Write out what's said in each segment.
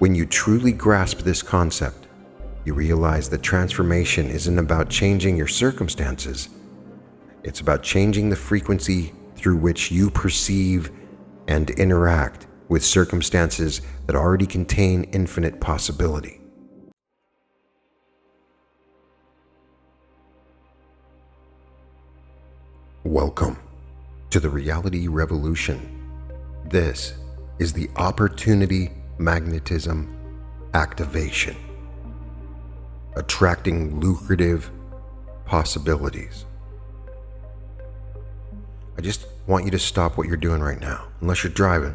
When you truly grasp this concept, you realize that transformation isn't about changing your circumstances. It's about changing the frequency through which you perceive and interact with circumstances that already contain infinite possibility. Welcome to the Reality Revolution. This is the Opportunity Magnetism Activation, attracting lucrative possibilities. I just want you to stop what you're doing right now, unless you're driving.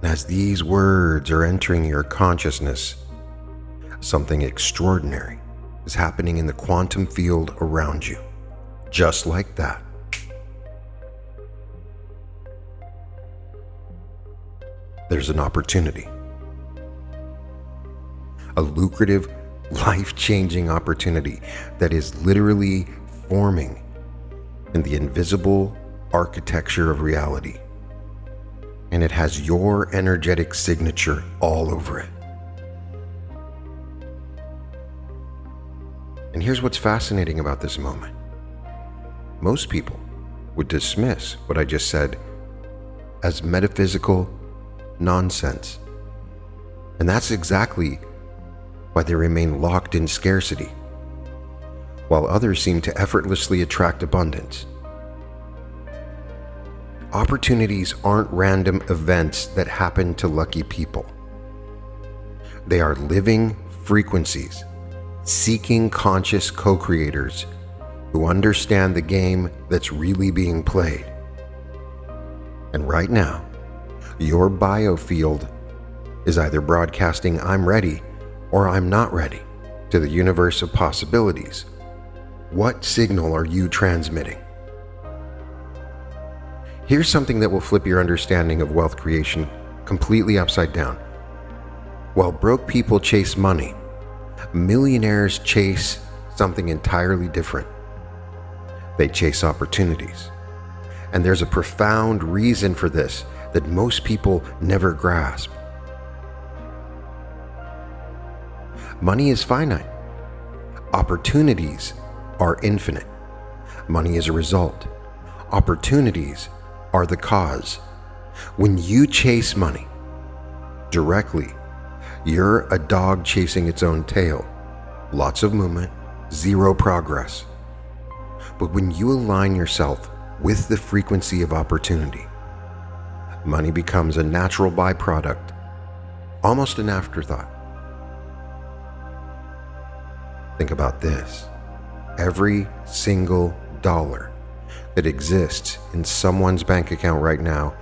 And as these words are entering your consciousness, something extraordinary is happening in the quantum field around you. Just like that. There's an opportunity. A lucrative, life-changing opportunity that is literally forming in the invisible architecture of reality. And it has your energetic signature all over it. And here's what's fascinating about this moment. Most people would dismiss what I just said as metaphysical nonsense. And that's exactly why they remain locked in scarcity, while others seem to effortlessly attract abundance. Opportunities aren't random events that happen to lucky people. They are living frequencies, seeking conscious co-creators who understand the game that's really being played. And right now, your biofield is either broadcasting "I'm ready" or "I'm not ready" to the universe of possibilities. What signal are you transmitting? Here's something that will flip your understanding of wealth creation completely upside down. While broke people chase money, millionaires chase something entirely different. They chase opportunities. And there's a profound reason for this that most people never grasp. Money is finite. Opportunities are infinite. Money is a result. Opportunities are the cause. When you chase money directly, you're a dog chasing its own tail. Lots of movement, zero progress. But when you align yourself with the frequency of opportunity, money becomes a natural byproduct, almost an afterthought. Think about this. Every single dollar that exists in someone's bank account right now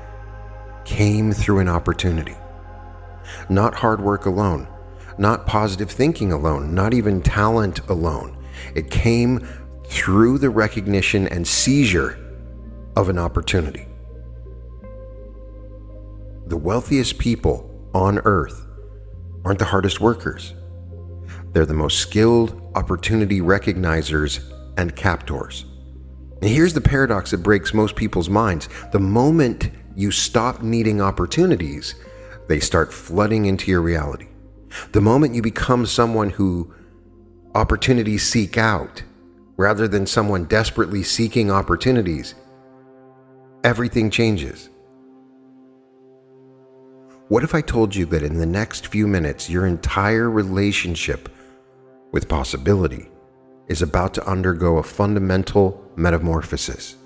came through an opportunity. Not hard work alone, not positive thinking alone, not even talent alone. It came through the recognition and seizure of an opportunity. The wealthiest people on earth aren't the hardest workers. They're the most skilled opportunity recognizers and captors. And here's the paradox that breaks most people's minds. The moment you stop needing opportunities, they start flooding into your reality. The moment you become someone who opportunities seek out, rather than someone desperately seeking opportunities, everything changes. What if I told you that in the next few minutes, your entire relationship with possibility is about to undergo a fundamental metamorphosis?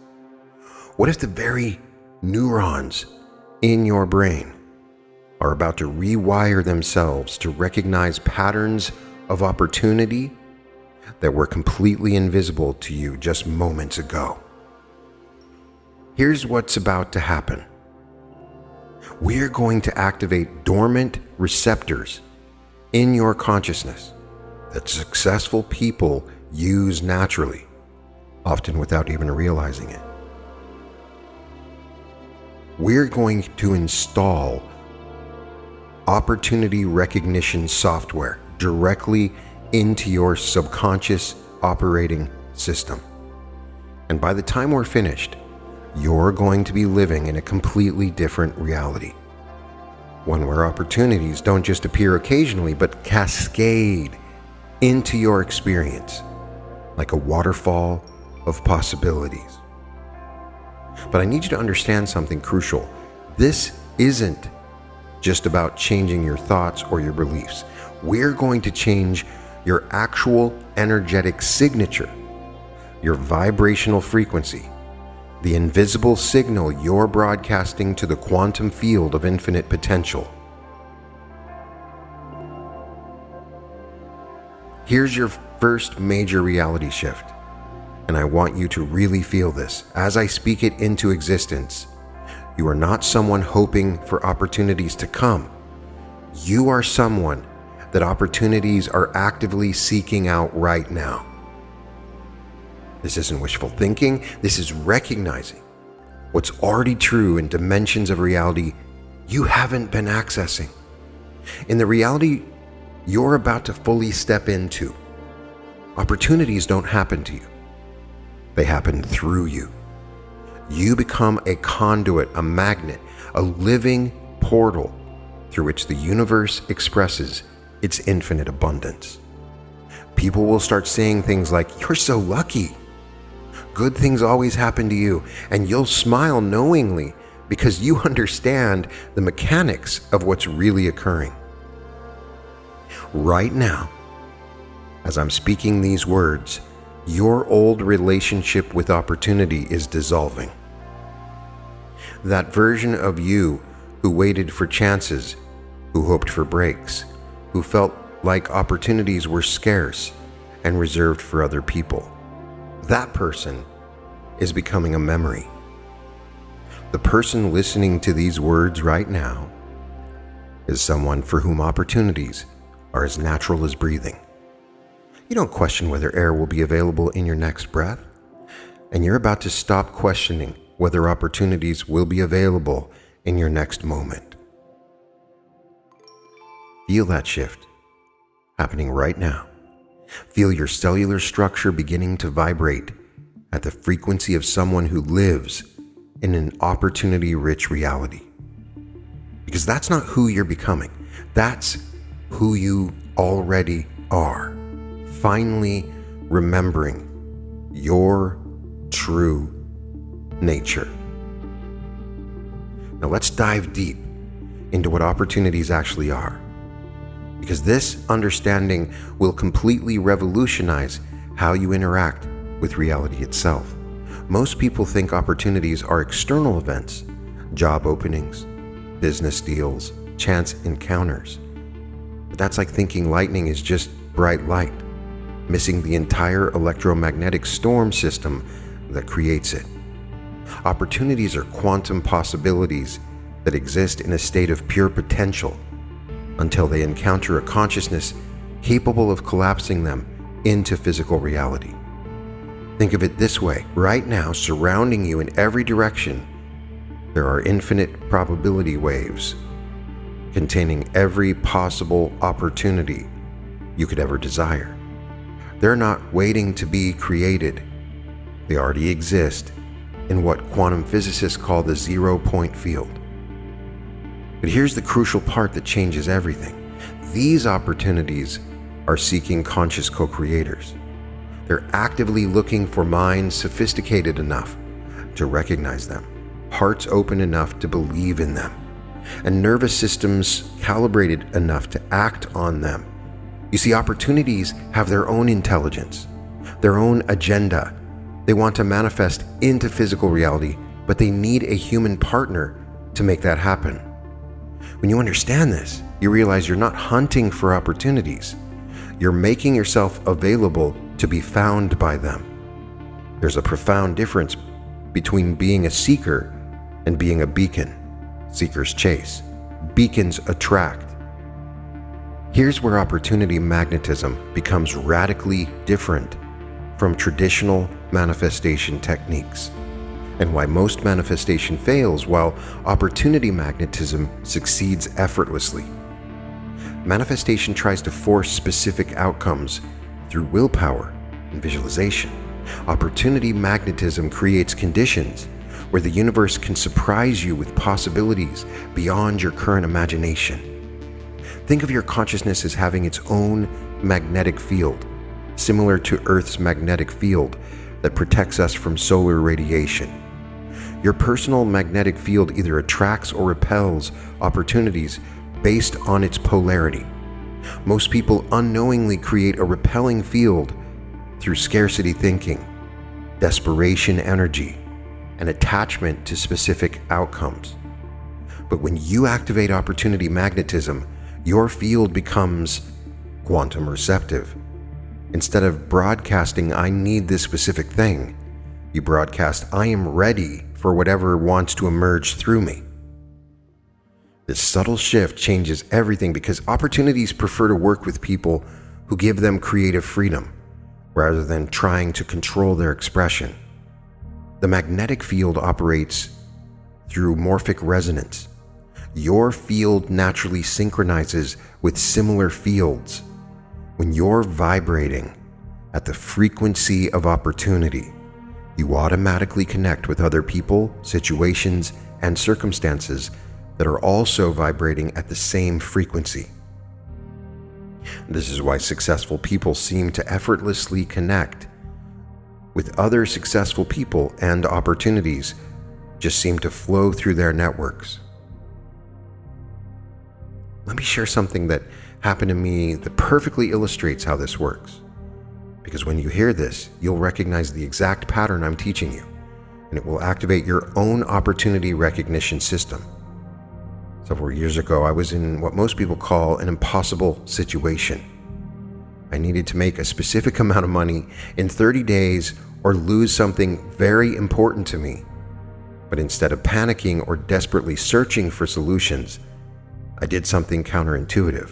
What if the very neurons in your brain are about to rewire themselves to recognize patterns of opportunity that were completely invisible to you just moments ago? Here's what's about to happen. We're going to activate dormant receptors in your consciousness that successful people use naturally, often without even realizing it. We're going to install opportunity recognition software directly into your subconscious operating system. And by the time we're finished, you're going to be living in a completely different reality. One where opportunities don't just appear occasionally, but cascade into your experience like a waterfall of possibilities. But I need you to understand something crucial. This isn't just about changing your thoughts or your beliefs. We're going to change your actual energetic signature, your vibrational frequency, the invisible signal you're broadcasting to the quantum field of infinite potential. Here's your first major reality shift, and I want you to really feel this. As I speak it into existence, you are not someone hoping for opportunities to come. You are someone that opportunities are actively seeking out right now. This isn't wishful thinking. This is recognizing what's already true in dimensions of reality you haven't been accessing. In the reality you're about to fully step into, opportunities don't happen to you. They happen through you. You become a conduit, a magnet, a living portal through which the universe expresses its infinite abundance. People will start saying things like, "You're so lucky. Good things always happen to you," and you'll smile knowingly because you understand the mechanics of what's really occurring. Right now, as I'm speaking these words, your old relationship with opportunity is dissolving. That version of you who waited for chances, who hoped for breaks, who felt like opportunities were scarce and reserved for other people, that person is becoming a memory. The person listening to these words right now is someone for whom opportunities are as natural as breathing. You don't question whether air will be available in your next breath, and you're about to stop questioning whether opportunities will be available in your next moment. Feel that shift happening right now. Feel your cellular structure beginning to vibrate at the frequency of someone who lives in an opportunity-rich reality. Because that's not who you're becoming. That's who you already are. Finally remembering your true nature. Now let's dive deep into what opportunities actually are, because this understanding will completely revolutionize how you interact with reality itself. Most people think opportunities are external events, job openings, business deals, chance encounters. But that's like thinking lightning is just bright light, missing the entire electromagnetic storm system that creates it. Opportunities are quantum possibilities that exist in a state of pure potential until they encounter a consciousness capable of collapsing them into physical reality. Think of it this way. Right now, surrounding you in every direction, there are infinite probability waves containing every possible opportunity you could ever desire. They're not waiting to be created. They already exist in what quantum physicists call the 0-point field. But here's the crucial part that changes everything. These opportunities are seeking conscious co-creators. They're actively looking for minds sophisticated enough to recognize them, hearts open enough to believe in them, and nervous systems calibrated enough to act on them. You see, opportunities have their own intelligence, their own agenda. They want to manifest into physical reality, but they need a human partner to make that happen. When you understand this, you realize you're not hunting for opportunities. You're making yourself available to be found by them. There's a profound difference between being a seeker and being a beacon. Seekers chase, beacons attract. Here's where opportunity magnetism becomes radically different from traditional manifestation techniques, and why most manifestation fails while opportunity magnetism succeeds effortlessly. Manifestation tries to force specific outcomes through willpower and visualization. Opportunity magnetism creates conditions where the universe can surprise you with possibilities beyond your current imagination. Think of your consciousness as having its own magnetic field, similar to Earth's magnetic field that protects us from solar radiation. Your personal magnetic field either attracts or repels opportunities based on its polarity. Most people unknowingly create a repelling field through scarcity thinking, desperation energy, and attachment to specific outcomes. But when you activate opportunity magnetism, your field becomes quantum receptive. Instead of broadcasting, "I need this specific thing," you broadcast, "I am ready for whatever wants to emerge through me." This subtle shift changes everything because opportunities prefer to work with people who give them creative freedom, rather than trying to control their expression. The magnetic field operates through morphic resonance. Your field naturally synchronizes with similar fields. When you're vibrating at the frequency of opportunity, you automatically connect with other people, situations, and circumstances that are also vibrating at the same frequency. This is why successful people seem to effortlessly connect with other successful people, and opportunities just seem to flow through their networks. Let me share something that happened to me that perfectly illustrates how this works. Because when you hear this, you'll recognize the exact pattern I'm teaching you, and it will activate your own opportunity recognition system. Several years ago, I was in what most people call an impossible situation. I needed to make a specific amount of money in 30 days or lose something very important to me. But instead of panicking or desperately searching for solutions, I did something counterintuitive.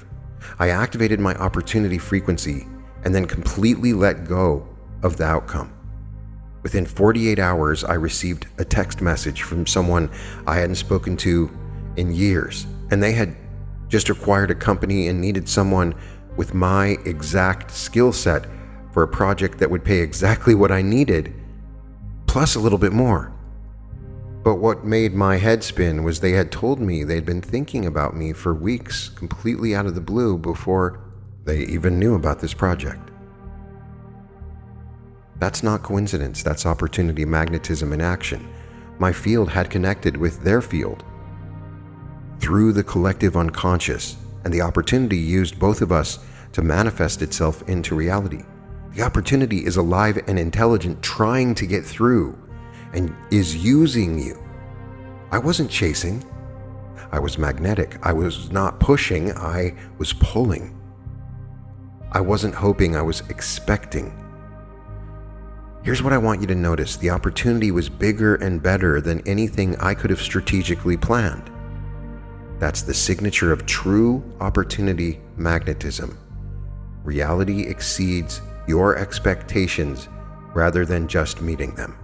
I activated my opportunity frequency and then completely let go of the outcome. Within 48 hours, I received a text message from someone I hadn't spoken to in years, and they had just acquired a company and needed someone with my exact skill set for a project that would pay exactly what I needed, plus a little bit more. But what made my head spin was they had told me they'd been thinking about me for weeks, completely out of the blue, before they even knew about this project. That's not coincidence, that's opportunity magnetism in action. My field had connected with their field through the collective unconscious, and the opportunity used both of us to manifest itself into reality. The opportunity is alive and intelligent, trying to get through, and is using you. I wasn't chasing. I was magnetic. I was not pushing. I was pulling. I wasn't hoping. I was expecting. Here's what I want you to notice. The opportunity was bigger and better than anything I could have strategically planned. That's the signature of true opportunity magnetism. Reality exceeds your expectations rather than just meeting them.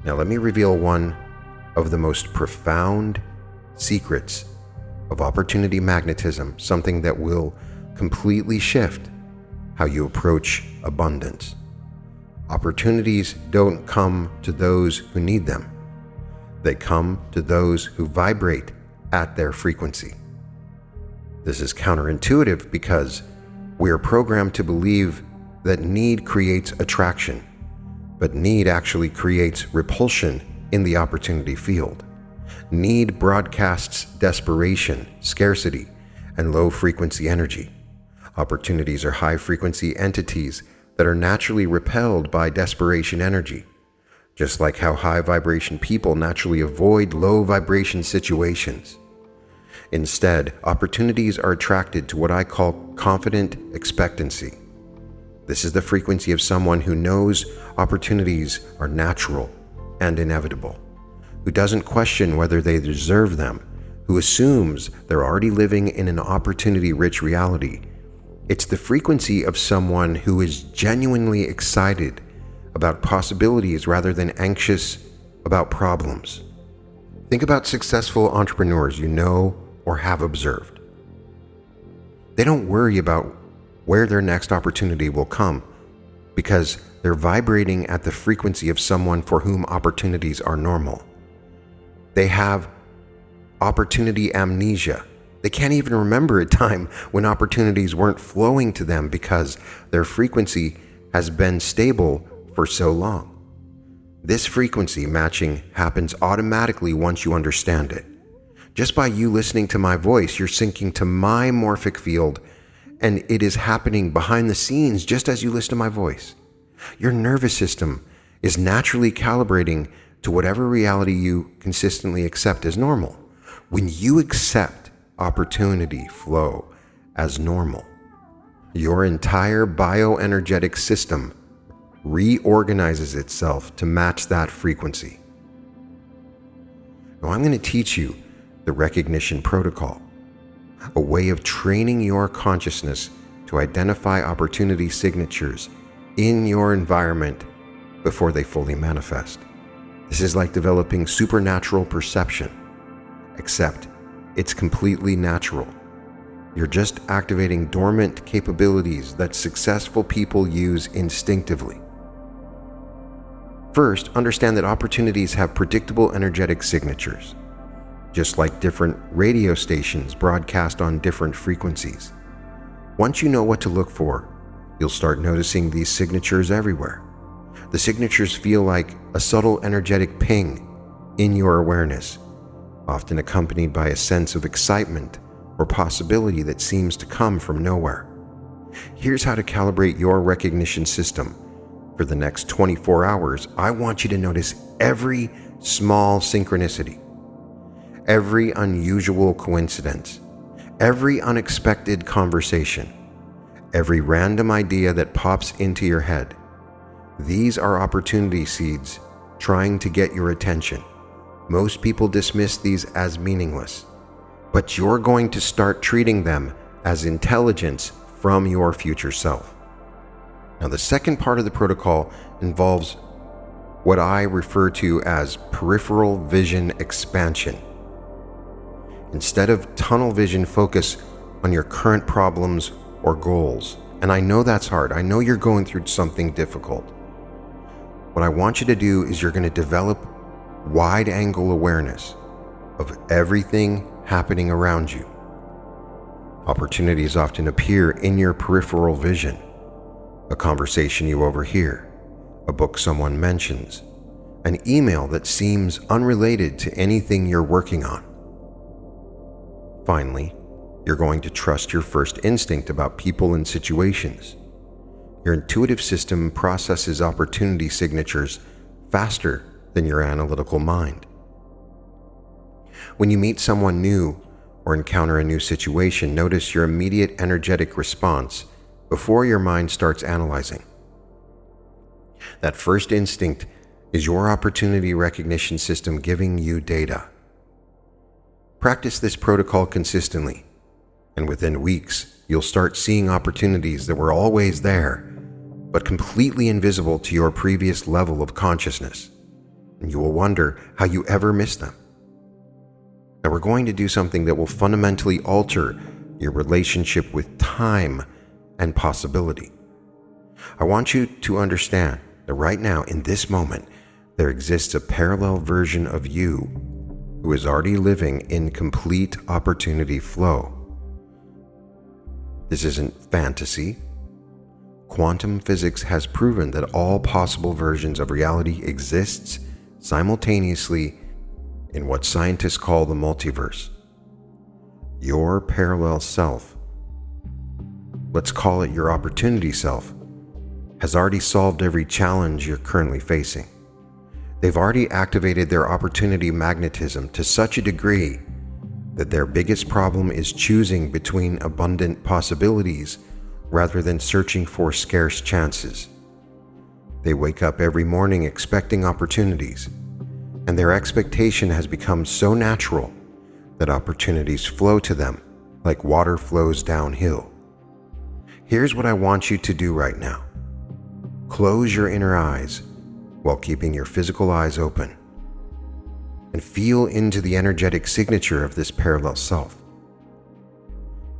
Now let me reveal one of the most profound secrets of opportunity magnetism, something that will completely shift how you approach abundance. Opportunities don't come to those who need them. They come to those who vibrate at their frequency. This is counterintuitive because we are programmed to believe that need creates attraction, but need actually creates repulsion in the opportunity field. Need broadcasts desperation, scarcity, and low-frequency energy. Opportunities are high-frequency entities that are naturally repelled by desperation energy, just like how high-vibration people naturally avoid low-vibration situations. Instead, opportunities are attracted to what I call confident expectancy. This is the frequency of someone who knows opportunities are natural and inevitable, who doesn't question whether they deserve them, who assumes they're already living in an opportunity-rich reality. It's the frequency of someone who is genuinely excited about possibilities rather than anxious about problems. Think about successful entrepreneurs you know or have observed. They don't worry about where their next opportunity will come because they're vibrating at the frequency of someone for whom opportunities are normal. They have opportunity amnesia. They can't even remember a time when opportunities weren't flowing to them because their frequency has been stable for so long. This frequency matching happens automatically once you understand it. Just by you listening to my voice, you're syncing to my morphic field, and it is happening behind the scenes just as you listen to my voice. Your nervous system is naturally calibrating to whatever reality you consistently accept as normal. When you accept opportunity flow as normal, your entire bioenergetic system reorganizes itself to match that frequency. Now I'm going to teach you the recognition protocol, a way of training your consciousness to identify opportunity signatures in your environment before they fully manifest. This is like developing supernatural perception, except it's completely natural. You're just activating dormant capabilities that successful people use instinctively. First, understand that opportunities have predictable energetic signatures, just like different radio stations broadcast on different frequencies. Once you know what to look for, you'll start noticing these signatures everywhere. The signatures feel like a subtle energetic ping in your awareness, often accompanied by a sense of excitement or possibility that seems to come from nowhere. Here's how to calibrate your recognition system. For the next 24 hours, I want you to notice every small synchronicity, every unusual coincidence, every unexpected conversation, every random idea that pops into your head. These are opportunity seeds trying to get your attention. Most people dismiss these as meaningless, but you're going to start treating them as intelligence from your future self. Now, the second part of the protocol involves what I refer to as peripheral vision expansion. Instead of tunnel vision, focus on your current problems or goals. And I know that's hard. I know you're going through something difficult. What I want you to do is you're going to develop wide-angle awareness of everything happening around you. Opportunities often appear in your peripheral vision. A conversation you overhear, a book someone mentions, an email that seems unrelated to anything you're working on. Finally, you're going to trust your first instinct about people and situations. Your intuitive system processes opportunity signatures faster than your analytical mind. When you meet someone new or encounter a new situation, notice your immediate energetic response before your mind starts analyzing. That first instinct is your opportunity recognition system giving you data. Practice this protocol consistently, and within weeks, you'll start seeing opportunities that were always there, but completely invisible to your previous level of consciousness, and you will wonder how you ever missed them. Now we're going to do something that will fundamentally alter your relationship with time and possibility. I want you to understand that right now, in this moment, there exists a parallel version of you who is already living in complete opportunity flow. This isn't fantasy. Quantum physics has proven that all possible versions of reality exists simultaneously in what scientists call the multiverse. Your parallel self, let's call it your opportunity self, has already solved every challenge you're currently facing. They've already activated their opportunity magnetism to such a degree that their biggest problem is choosing between abundant possibilities rather than searching for scarce chances. They wake up every morning expecting opportunities, and their expectation has become so natural that opportunities flow to them like water flows downhill. Here's what I want you to do right now. Close your inner eyes while keeping your physical eyes open, and feel into the energetic signature of this parallel self.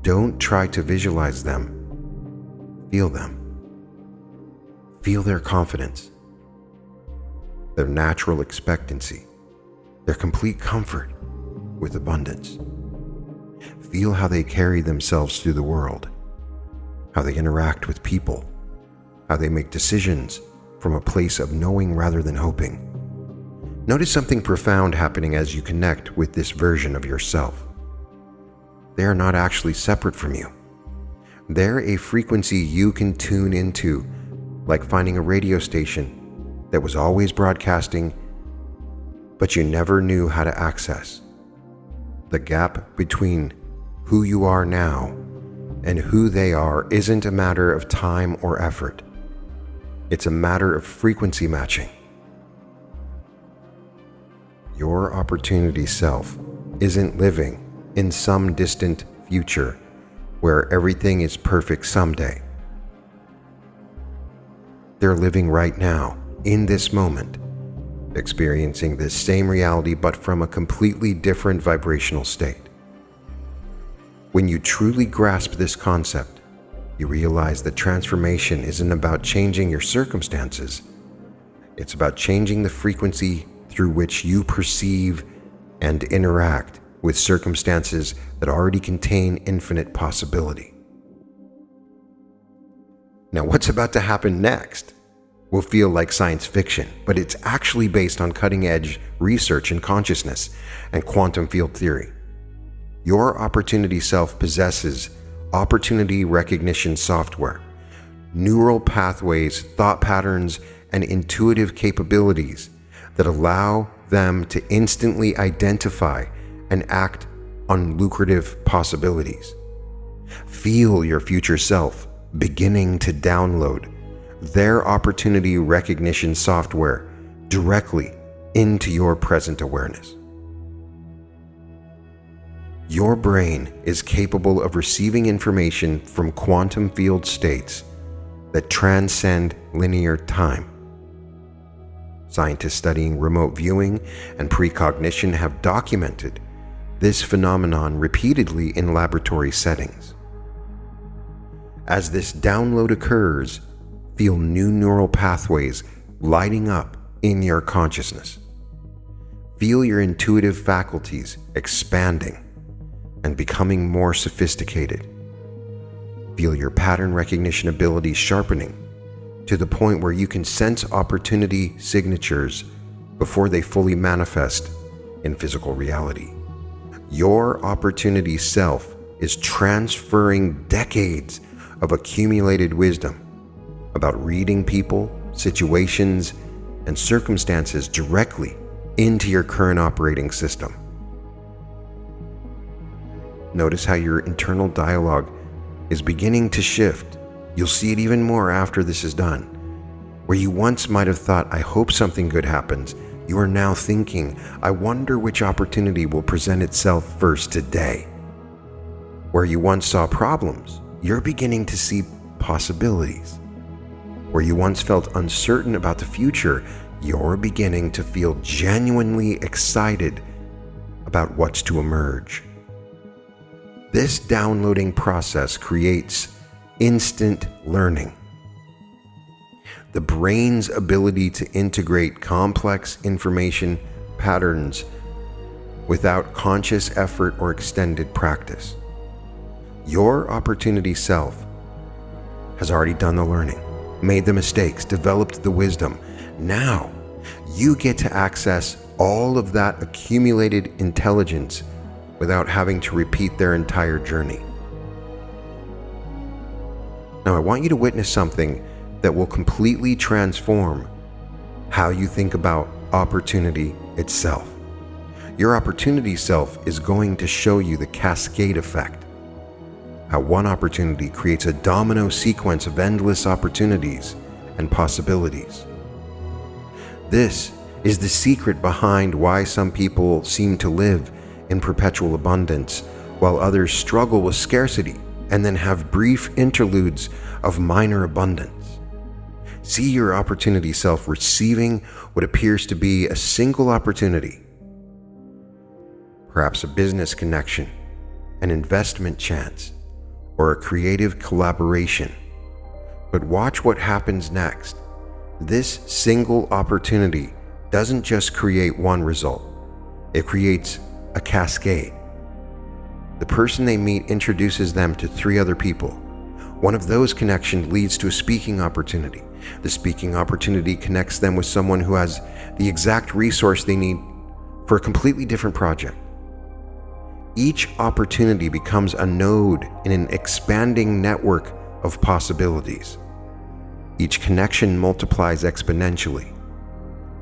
Don't try to visualize them. Feel them. Feel their confidence, their natural expectancy, their complete comfort with abundance. Feel how they carry themselves through the world, how they interact with people, how they make decisions from a place of knowing rather than hoping. Notice something profound happening as you connect with this version of yourself. They are not actually separate from you. They're a frequency you can tune into, like finding a radio station that was always broadcasting, but you never knew how to access. The gap between who you are now and who they are isn't a matter of time or effort. It's a matter of frequency matching. Your opportunity self isn't living in some distant future where everything is perfect someday. They're living right now, in this moment, experiencing this same reality but from a completely different vibrational state. When you truly grasp this concept, you realize that transformation isn't about changing your circumstances. It's about changing the frequency through which you perceive and interact with circumstances that already contain infinite possibility. Now, what's about to happen next will feel like science fiction, but it's actually based on cutting-edge research in consciousness and quantum field theory. Your opportunity self possesses opportunity recognition software, neural pathways, thought patterns, and intuitive capabilities that allow them to instantly identify and act on lucrative possibilities. Feel your future self beginning to download their opportunity recognition software directly into your present awareness. Your brain is capable of receiving information from quantum field states that transcend linear time. Scientists studying remote viewing and precognition have documented this phenomenon repeatedly in laboratory settings. As this download occurs, feel new neural pathways lighting up in your consciousness. Feel your intuitive faculties expanding and becoming more sophisticated. Feel your pattern recognition abilities sharpening to the point where you can sense opportunity signatures before they fully manifest in physical reality. Your opportunity self is transferring decades of accumulated wisdom about reading people, situations, and circumstances directly into your current operating system. Notice how your internal dialogue is beginning to shift. You'll see it even more after this is done. Where you once might have thought, I hope something good happens, you are now thinking, I wonder which opportunity will present itself first today. Where you once saw problems, you're beginning to see possibilities. Where you once felt uncertain about the future, you're beginning to feel genuinely excited about what's to emerge. This downloading process creates instant learning. The brain's ability to integrate complex information patterns without conscious effort or extended practice. Your opportunity self has already done the learning, made the mistakes, developed the wisdom. Now, you get to access all of that accumulated intelligence without having to repeat their entire journey. Now, I want you to witness something that will completely transform how you think about opportunity itself. Your opportunity self is going to show you the cascade effect, how one opportunity creates a domino sequence of endless opportunities and possibilities. This is the secret behind why some people seem to live in perpetual abundance while others struggle with scarcity and then have brief interludes of minor abundance. See your opportunity self receiving what appears to be a single opportunity, perhaps a business connection, an investment chance, or a creative collaboration. But watch what happens next This single opportunity doesn't just create one result, it creates a cascade. The person they meet introduces them to 3 other people. One of those connections leads to a speaking opportunity. The speaking opportunity connects them with someone who has the exact resource they need for a completely different project. Each opportunity becomes a node in an expanding network of possibilities. Each connection multiplies exponentially.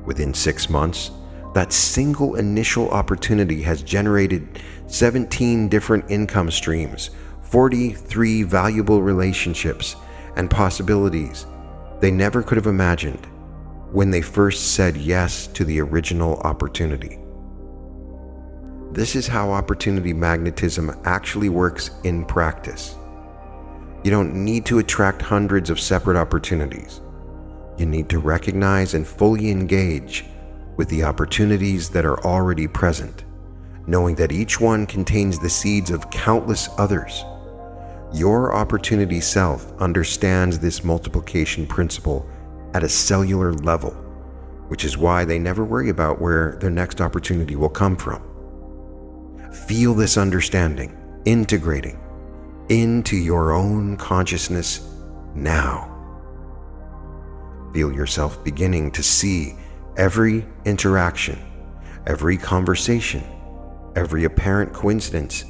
Within 6 months, that single initial opportunity has generated 17 different income streams, 43 valuable relationships, and possibilities they never could have imagined when they first said yes to the original opportunity. This is how opportunity magnetism actually works in practice. You don't need to attract hundreds of separate opportunities. You need to recognize and fully engage with the opportunities that are already present, knowing that each one contains the seeds of countless others. Your opportunity self understands this multiplication principle at a cellular level, which is why they never worry about where their next opportunity will come from. Feel this understanding integrating into your own consciousness now. Feel yourself beginning to see every interaction, every conversation, every apparent coincidence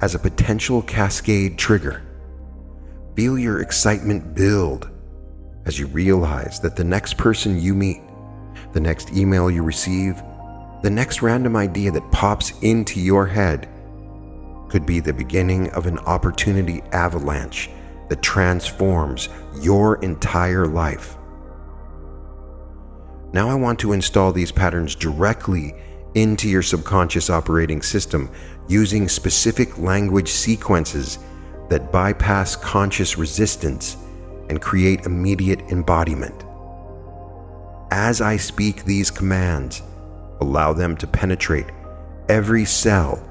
as a potential cascade trigger. Feel your excitement build as you realize that the next person you meet, the next email you receive, the next random idea that pops into your head could be the beginning of an opportunity avalanche that transforms your entire life. Now I want to install these patterns directly into your subconscious operating system using specific language sequences that bypass conscious resistance and create immediate embodiment. As I speak these commands, allow them to penetrate every cell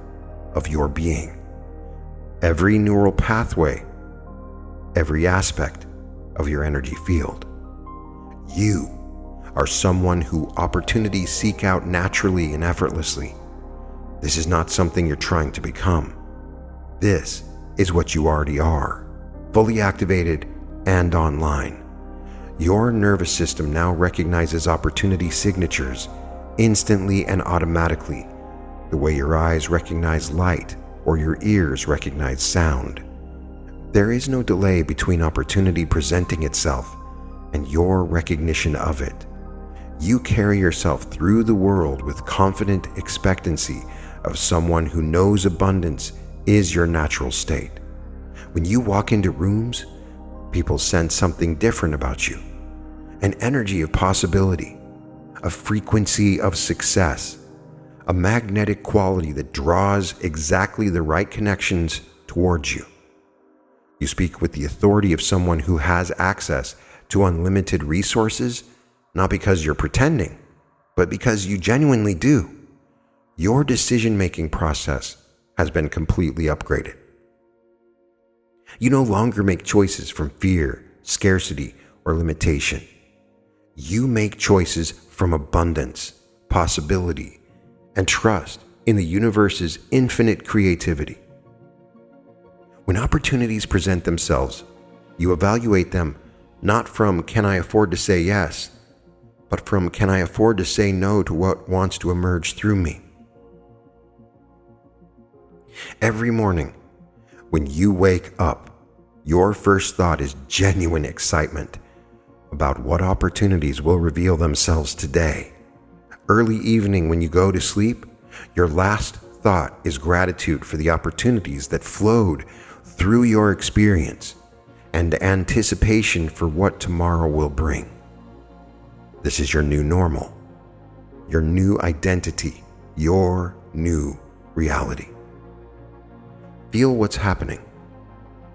of your being, every neural pathway, every aspect of your energy field. You are someone who opportunities seek out naturally and effortlessly. This is not something you're trying to become. This is what you already are, fully activated and online. Your nervous system now recognizes opportunity signatures instantly and automatically, the way your eyes recognize light or your ears recognize sound. There is no delay between opportunity presenting itself and your recognition of it. You carry yourself through the world with confident expectancy of someone who knows abundance is your natural state. When you walk into rooms, people sense something different about you, an energy of possibility, a frequency of success, a magnetic quality that draws exactly the right connections towards you. You speak with the authority of someone who has access to unlimited resources, not because you're pretending, but because you genuinely do. Your decision-making process has been completely upgraded. You no longer make choices from fear, scarcity, or limitation. You make choices from abundance, possibility, and trust in the universe's infinite creativity. When opportunities present themselves, you evaluate them not from can I afford to say yes, but from can I afford to say no to what wants to emerge through me. Every morning, when you wake up, your first thought is genuine excitement about what opportunities will reveal themselves today. Early evening, when you go to sleep, your last thought is gratitude for the opportunities that flowed through your experience and anticipation for what tomorrow will bring. This is your new normal, your new identity, your new reality. Feel what's happening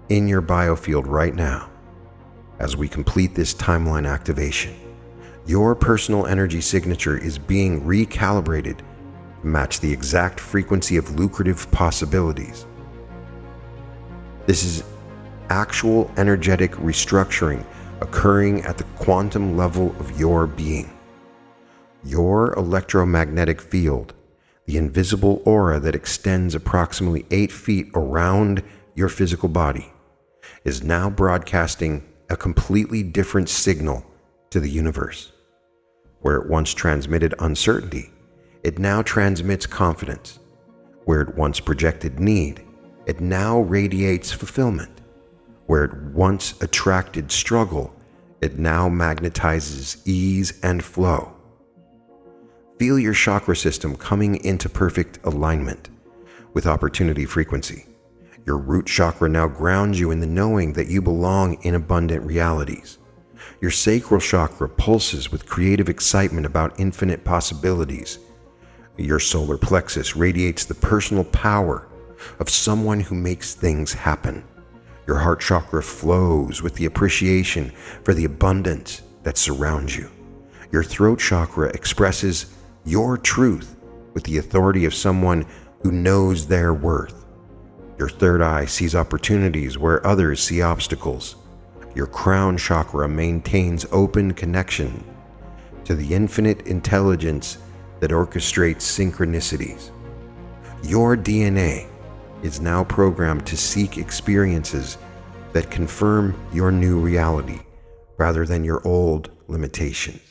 in your biofield right now as we complete this timeline activation. Your personal energy signature is being recalibrated to match the exact frequency of lucrative possibilities. This is actual energetic restructuring occurring at the quantum level of your being. Your electromagnetic field, the invisible aura that extends approximately 8 feet around your physical body, is now broadcasting a completely different signal to the universe. Where it once transmitted uncertainty, it now transmits confidence. Where it once projected need, it now radiates fulfillment. Where it once attracted struggle, it now magnetizes ease and flow. Feel your chakra system coming into perfect alignment with opportunity frequency. Your root chakra now grounds you in the knowing that you belong in abundant realities. Your sacral chakra pulses with creative excitement about infinite possibilities. Your solar plexus radiates the personal power of someone who makes things happen. Your heart chakra flows with the appreciation for the abundance that surrounds you. Your throat chakra expresses your truth with the authority of someone who knows their worth. Your third eye sees opportunities where others see obstacles. Your crown chakra maintains open connection to the infinite intelligence that orchestrates synchronicities. Your DNA is now programmed to seek experiences that confirm your new reality rather than your old limitations.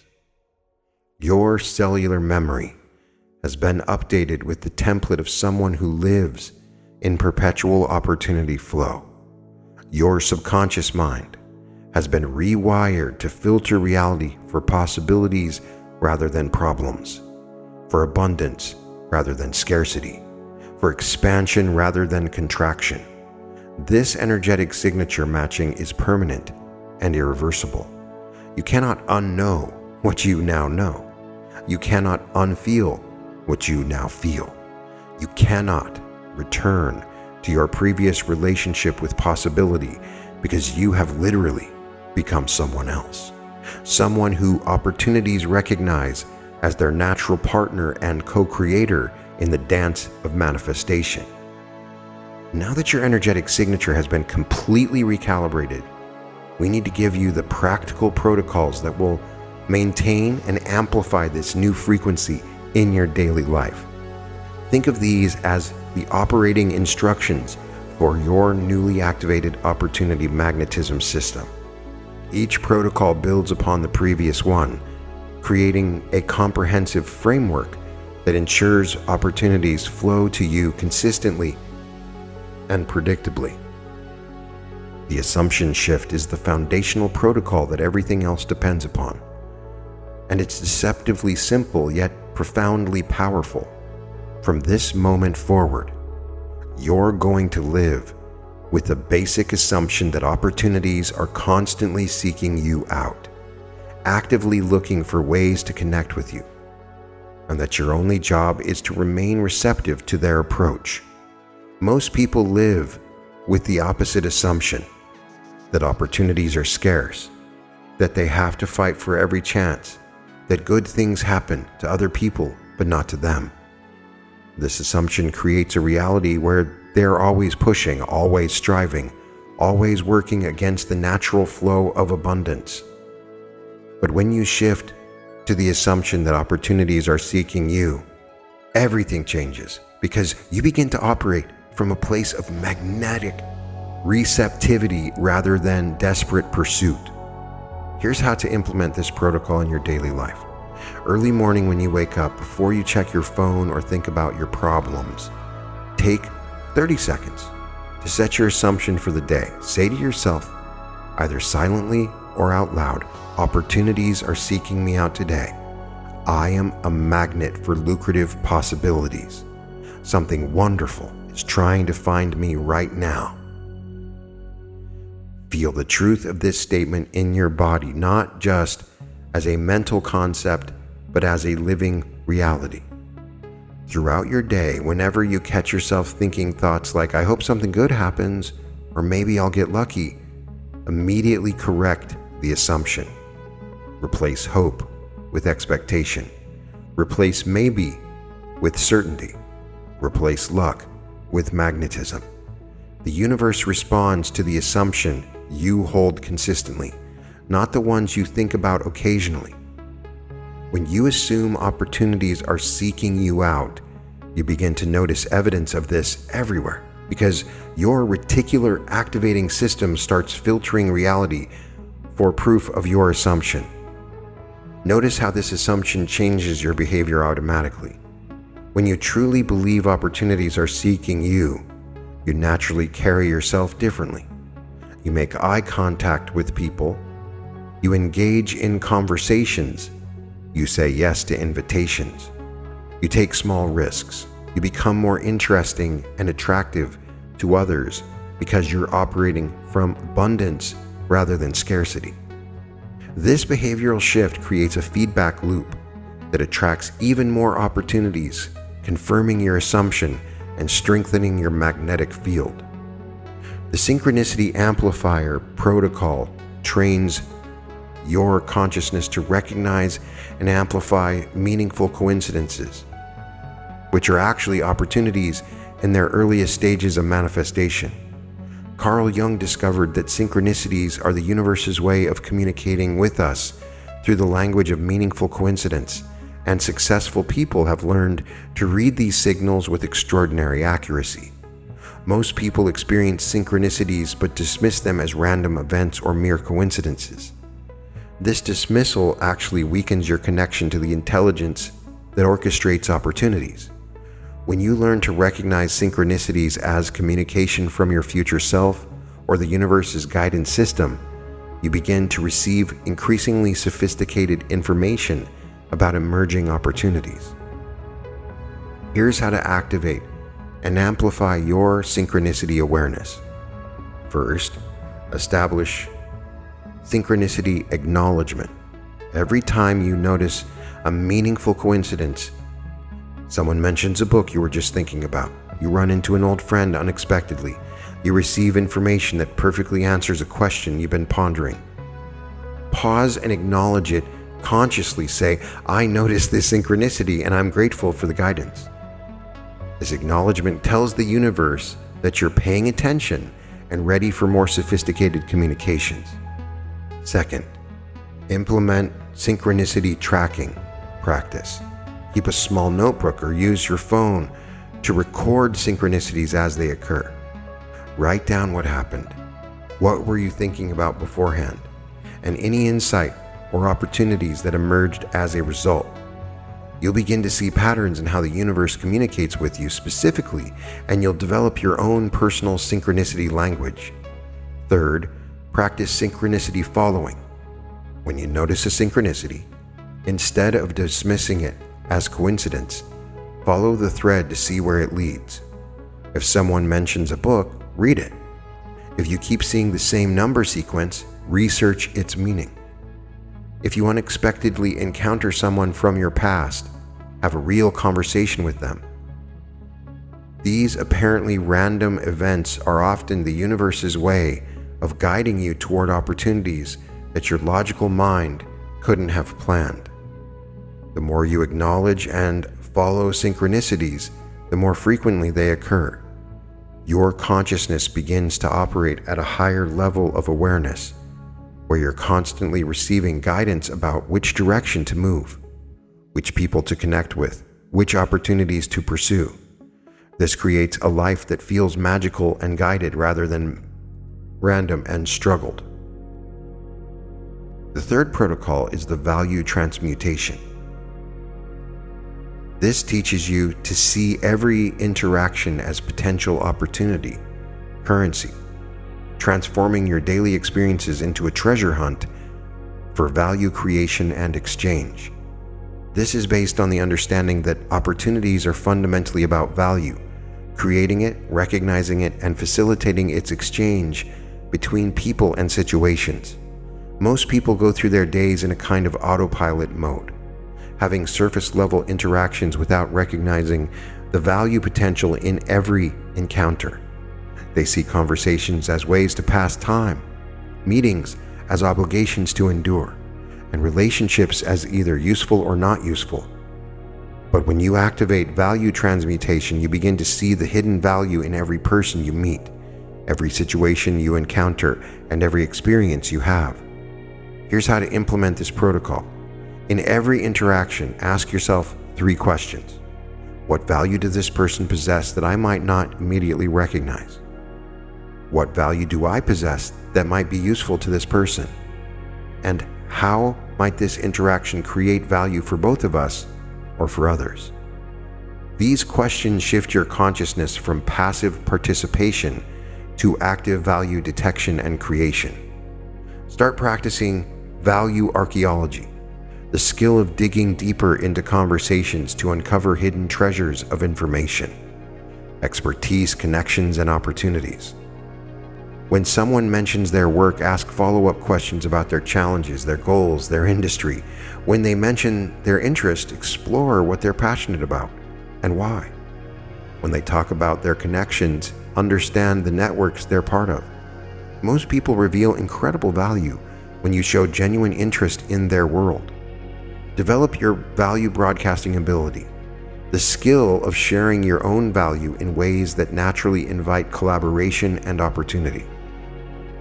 Your cellular memory has been updated with the template of someone who lives in perpetual opportunity flow. Your subconscious mind has been rewired to filter reality for possibilities rather than problems, for abundance rather than scarcity, for expansion rather than contraction. This energetic signature matching is permanent and irreversible. You cannot unknow what you now know. You cannot unfeel what you now feel. You cannot return to your previous relationship with possibility because you have literally become someone else. Someone who opportunities recognize as their natural partner and co-creator in the dance of manifestation. Now that your energetic signature has been completely recalibrated, we need to give you the practical protocols that will maintain and amplify this new frequency in your daily life. Think of these as the operating instructions for your newly activated opportunity magnetism system. Each protocol builds upon the previous one, creating a comprehensive framework that ensures opportunities flow to you consistently and predictably. The assumption shift is the foundational protocol that everything else depends upon. And it's deceptively simple yet profoundly powerful. From this moment forward, you're going to live with the basic assumption that opportunities are constantly seeking you out, actively looking for ways to connect with you, and that your only job is to remain receptive to their approach. Most people live with the opposite assumption, that opportunities are scarce, that they have to fight for every chance, that good things happen to other people but not to them. This assumption creates a reality where they're always pushing, always striving, always working against the natural flow of abundance. But when you shift to the assumption that opportunities are seeking you, everything changes because you begin to operate from a place of magnetic receptivity rather than desperate pursuit. Here's how to implement this protocol in your daily life. Early morning when you wake up, before you check your phone or think about your problems, take 30 seconds to set your assumption for the day. Say to yourself, either silently or out loud, opportunities are seeking me out today. I am a magnet for lucrative possibilities. Something wonderful is trying to find me right now. Feel the truth of this statement in your body, not just as a mental concept, but as a living reality. Throughout your day, whenever you catch yourself thinking thoughts like, I hope something good happens, or maybe I'll get lucky, immediately correct the assumption. Replace hope with expectation. Replace maybe with certainty. Replace luck with magnetism. The universe responds to the assumption you hold consistently, not the ones you think about occasionally. When you assume opportunities are seeking you out, you begin to notice evidence of this everywhere because your reticular activating system starts filtering reality for proof of your assumption. Notice how this assumption changes your behavior automatically. When you truly believe opportunities are seeking you, you naturally carry yourself differently. You make eye contact with people. You engage in conversations. You say yes to invitations. You take small risks. You become more interesting and attractive to others because you're operating from abundance rather than scarcity. This behavioral shift creates a feedback loop that attracts even more opportunities, confirming your assumption and strengthening your magnetic field. The synchronicity amplifier protocol trains your consciousness to recognize and amplify meaningful coincidences, which are actually opportunities in their earliest stages of manifestation. Carl Jung discovered that synchronicities are the universe's way of communicating with us through the language of meaningful coincidence, and successful people have learned to read these signals with extraordinary accuracy. Most people experience synchronicities but dismiss them as random events or mere coincidences. This dismissal actually weakens your connection to the intelligence that orchestrates opportunities. When you learn to recognize synchronicities as communication from your future self or the universe's guidance system, you begin to receive increasingly sophisticated information about emerging opportunities. Here's how to activate and amplify your synchronicity awareness. First, establish synchronicity acknowledgement. Every time you notice a meaningful coincidence, someone mentions a book you were just thinking about, you run into an old friend unexpectedly, you receive information that perfectly answers a question you've been pondering. Pause and acknowledge it. Consciously say, I noticed this synchronicity and I'm grateful for the guidance. This acknowledgement tells the universe that you're paying attention and ready for more sophisticated communications. Second, implement synchronicity tracking practice. Keep a small notebook or use your phone to record synchronicities as they occur. Write down what happened. What were you thinking about beforehand? And any insight or opportunities that emerged as a result. You'll begin to see patterns in how the universe communicates with you specifically, and you'll develop your own personal synchronicity language. Third, practice synchronicity following. When you notice a synchronicity, instead of dismissing it as coincidence, follow the thread to see where it leads. If someone mentions a book, read it. If you keep seeing the same number sequence, research its meaning. If you unexpectedly encounter someone from your past, have a real conversation with them. These apparently random events are often the universe's way of guiding you toward opportunities that your logical mind couldn't have planned. The more you acknowledge and follow synchronicities, the more frequently they occur. Your consciousness begins to operate at a higher level of awareness, where you're constantly receiving guidance about which direction to move, which people to connect with, which opportunities to pursue. This creates a life that feels magical and guided rather than random and struggled. The third protocol is the value transmutation. This teaches you to see every interaction as potential opportunity, currency, transforming your daily experiences into a treasure hunt for value creation and exchange. This is based on the understanding that opportunities are fundamentally about value, creating it, recognizing it, and facilitating its exchange between people and situations. Most people go through their days in a kind of autopilot mode, having surface-level interactions without recognizing the value potential in every encounter. They see conversations as ways to pass time, meetings as obligations to endure, and relationships as either useful or not useful. But when you activate value transmutation, you begin to see the hidden value in every person you meet, every situation you encounter, and every experience you have. Here's how to implement this protocol. In every interaction, ask yourself 3 questions. What value does this person possess that I might not immediately recognize? What value do I possess that might be useful to this person? And how might this interaction create value for both of us or for others? These questions shift your consciousness from passive participation to active value detection and creation. Start practicing value archaeology, the skill of digging deeper into conversations to uncover hidden treasures of information, expertise, connections, and opportunities. When someone mentions their work, ask follow-up questions about their challenges, their goals, their industry. When they mention their interest, explore what they're passionate about and why. When they talk about their connections, understand the networks they're part of. Most people reveal incredible value when you show genuine interest in their world. Develop your value broadcasting ability, the skill of sharing your own value in ways that naturally invite collaboration and opportunity.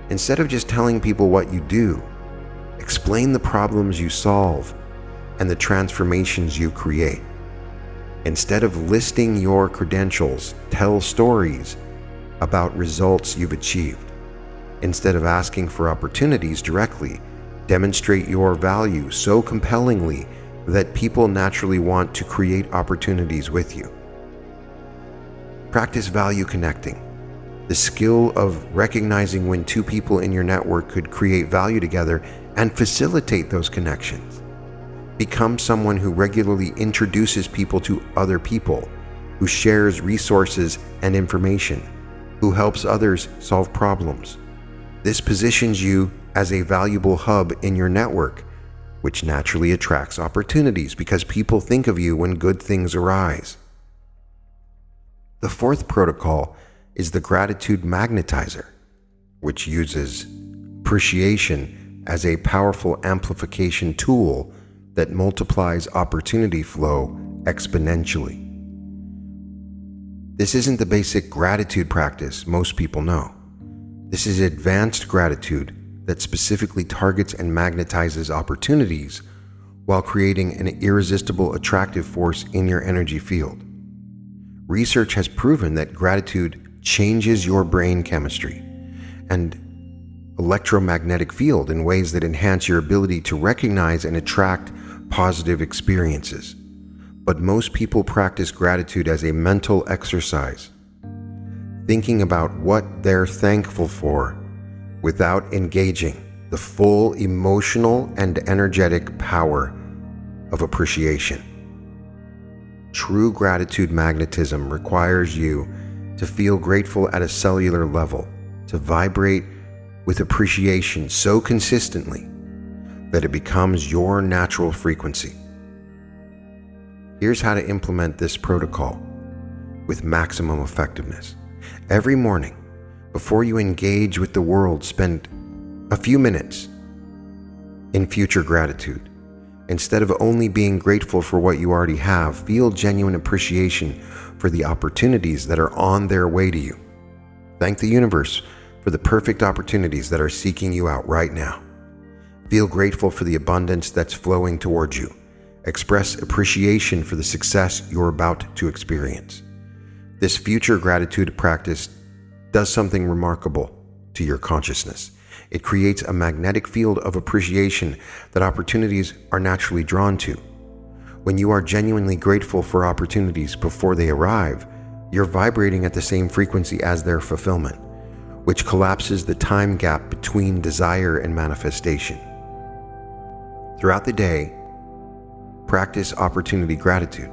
Instead of just telling people what you do, explain the problems you solve and the transformations you create. Instead of listing your credentials, tell stories about results you've achieved. Instead of asking for opportunities directly, demonstrate your value so compellingly that people naturally want to create opportunities with you. Practice value connecting, the skill of recognizing when 2 people in your network could create value together and facilitate those connections. Become someone who regularly introduces people to other people, who shares resources and information, who helps others solve problems. This positions you as a valuable hub in your network, which naturally attracts opportunities because people think of you when good things arise. The 4th protocol is the gratitude magnetizer, which uses appreciation as a powerful amplification tool that multiplies opportunity flow exponentially. This isn't the basic gratitude practice most people know. This is advanced gratitude that specifically targets and magnetizes opportunities while creating an irresistible attractive force in your energy field. Research has proven that gratitude changes your brain chemistry and electromagnetic field in ways that enhance your ability to recognize and attract positive experiences. But most people practice gratitude as a mental exercise, thinking about what they're thankful for without engaging the full emotional and energetic power of appreciation. True gratitude magnetism requires you to feel grateful at a cellular level, to vibrate with appreciation so consistently that it becomes your natural frequency. Here's how to implement this protocol with maximum effectiveness. Every morning, before you engage with the world, spend a few minutes in future gratitude. Instead of only being grateful for what you already have, feel genuine appreciation for the opportunities that are on their way to you. Thank the universe for the perfect opportunities that are seeking you out right now. Feel grateful for the abundance that's flowing towards you. Express appreciation for the success you're about to experience. This future gratitude practice does something remarkable to your consciousness. It creates a magnetic field of appreciation that opportunities are naturally drawn to. When you are genuinely grateful for opportunities before they arrive, you're vibrating at the same frequency as their fulfillment, which collapses the time gap between desire and manifestation. Throughout the day, practice opportunity gratitude.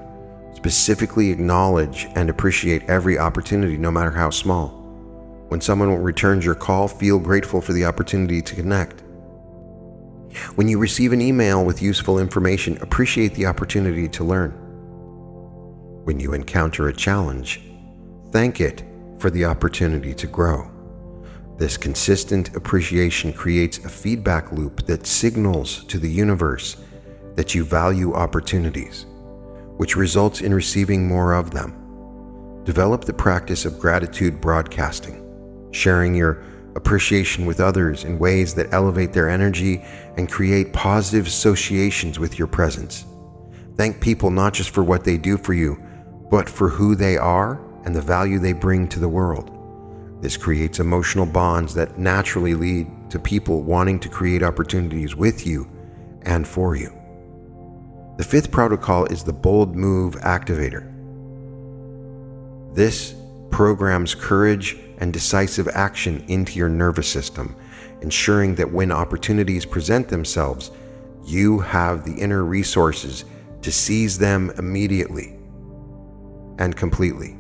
Specifically acknowledge and appreciate every opportunity, no matter how small. When someone returns your call, feel grateful for the opportunity to connect. When you receive an email with useful information, appreciate the opportunity to learn. When you encounter a challenge, thank it for the opportunity to grow. This consistent appreciation creates a feedback loop that signals to the universe that you value opportunities, which results in receiving more of them. Develop the practice of gratitude broadcasting, sharing your appreciation with others in ways that elevate their energy and create positive associations with your presence. Thank people not just for what they do for you, but for who they are and the value they bring to the world. This creates emotional bonds that naturally lead to people wanting to create opportunities with you and for you. The fifth protocol is the bold move activator. This programs courage and decisive action into your nervous system, ensuring that when opportunities present themselves, you have the inner resources to seize them immediately and completely.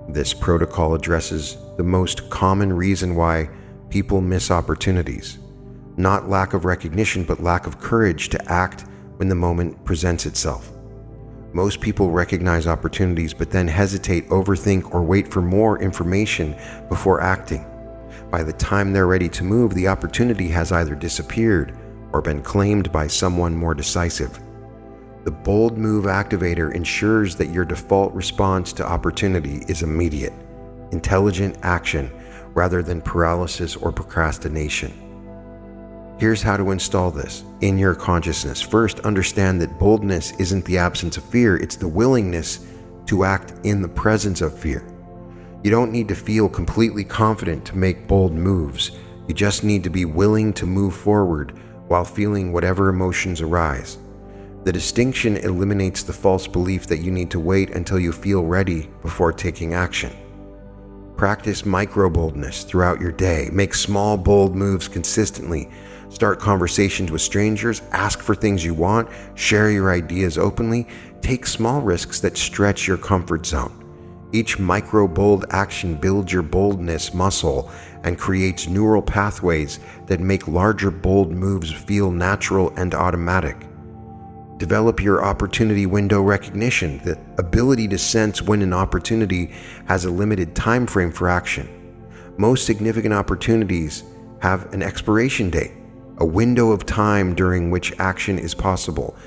This protocol addresses the most common reason why people miss opportunities, not lack of recognition, but lack of courage to act when the moment presents itself. Most people recognize opportunities but then hesitate, overthink, or wait for more information before acting. By the time they're ready to move, the opportunity has either disappeared or been claimed by someone more decisive. The bold move activator ensures that your default response to opportunity is immediate, intelligent action rather than paralysis or procrastination. Here's how to install this in your consciousness. First, understand that boldness isn't the absence of fear, it's the willingness to act in the presence of fear. You don't need to feel completely confident to make bold moves. You just need to be willing to move forward while feeling whatever emotions arise. The distinction eliminates the false belief that you need to wait until you feel ready before taking action. Practice micro-boldness throughout your day. Make small, bold moves consistently. Start conversations with strangers, ask for things you want, share your ideas openly, take small risks that stretch your comfort zone. Each micro-bold action builds your boldness muscle and creates neural pathways that make larger bold moves feel natural and automatic. Develop your opportunity window recognition, the ability to sense when an opportunity has a limited time frame for action. Most significant opportunities have an expiration date, a window of time during which action is possible,